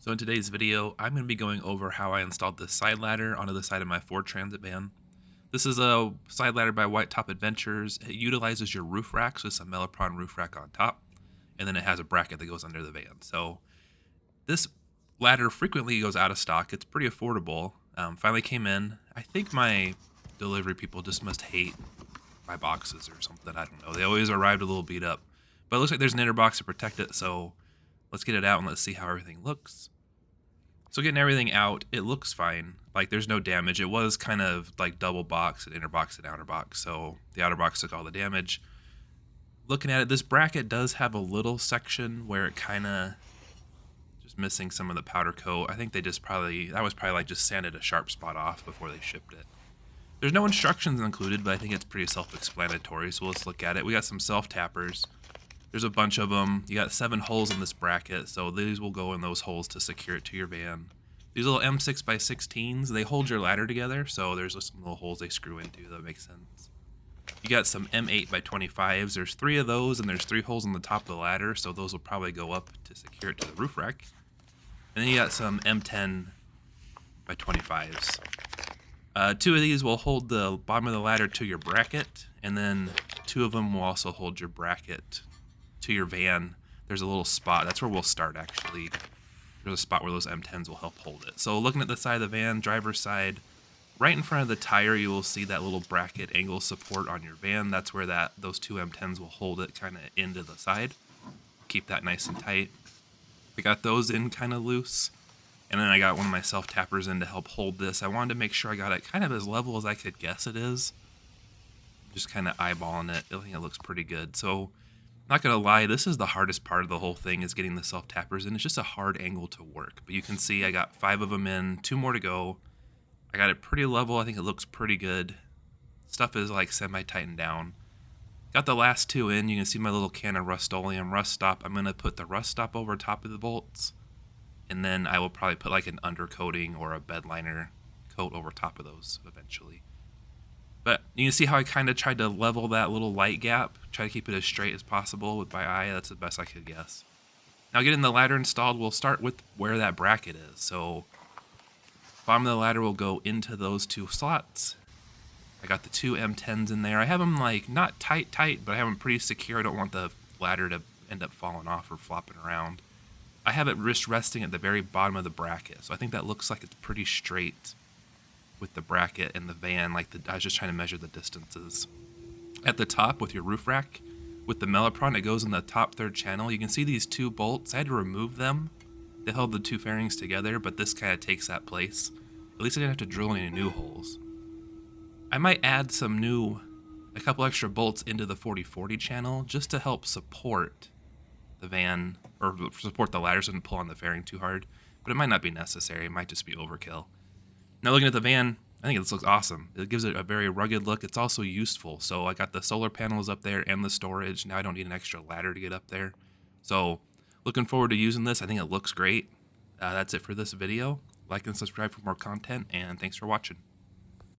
So in today's video, I'm going to be going over how I installed this side ladder onto the side of my Ford Transit van. This is a side ladder by White Top Adventures. It utilizes your roof rack, so it's a Melipron roof rack on top, and then it has a bracket that goes under the van. So this ladder frequently goes out of stock. It's pretty affordable. Finally came in. I think my delivery people just must hate my boxes or something. I don't know. They always arrived a little beat up. But it looks like there's an inner box to protect it, so let's get it out and let's see how everything looks. So getting everything out, it looks fine. Like there's no damage. It was kind of like double box, an inner box and outer box. So the outer box took all the damage. Looking at it, this bracket does have a little section where it kind of just missing some of the powder coat. I think they just that was probably like just sanded a sharp spot off before they shipped it. There's no instructions included, but I think it's pretty self-explanatory. So let's look at it. We got some self-tappers. There's a bunch of them. You got 7 holes in this bracket, so these will go in those holes to secure it to your van. These little M6x16s, they hold your ladder together, so there's some little holes they screw into. That makes sense. You got some M8x25s. There's 3 of those, and there's 3 holes on the top of the ladder, so those will probably go up to secure it to the roof rack. And then you got some M10x25s. 2 of these will hold the bottom of the ladder to your bracket, and then 2 of them will also hold your bracket to your van. There's a little spot. That's where we'll start, actually. There's a spot where those M10s will help hold it. So looking at the side of the van, driver's side, right in front of the tire, you will see that little bracket angle support on your van. That's where those 2 M10s will hold it kind of into the side. Keep that nice and tight. I got those in kind of loose. And then I got one of my self-tappers in to help hold this. I wanted to make sure I got it kind of as level as I could guess it is. Just kind of eyeballing it. I think it looks pretty good. So, not going to lie, this is the hardest part of the whole thing, is getting the self-tappers in. It's just a hard angle to work. But you can see I got 5 of them in, 2 more to go. I got it pretty level. I think it looks pretty good. Stuff is like semi-tightened down. Got the last 2 in. You can see my little can of Rust-Oleum Rust Stop. I'm going to put the Rust Stop over top of the bolts. And then I will probably put like an undercoating or a bed liner coat over top of those eventually. But you can see how I kind of tried to level that little light gap, try to keep it as straight as possible with my eye. That's the best I could guess. Now getting the ladder installed, we'll start with where that bracket is. So bottom of the ladder will go into those 2 slots. I got the 2 M10s in there. I have them like not tight, but I have them pretty secure. I don't want the ladder to end up falling off or flopping around. I have it wrist resting at the very bottom of the bracket, so I think that looks like it's pretty straight with the bracket and the van. I was just trying to measure the distances. At the top with your roof rack, with the Melipron, it goes in the top 3rd channel. You can see these 2 bolts. I had to remove them. They held the 2 fairings together, but this kind of takes that place. At least I didn't have to drill any new holes. I might add a couple extra bolts into the 40/40 channel just to help support the van, or support the ladder so it doesn't pull on the fairing too hard, but it might not be necessary. It might just be overkill. Now looking at the van, I think this looks awesome. It gives it a very rugged look. It's also useful. So I got the solar panels up there and the storage. Now I don't need an extra ladder to get up there. So looking forward to using this. I think it looks great. That's it for this video. Like and subscribe for more content, and thanks for watching.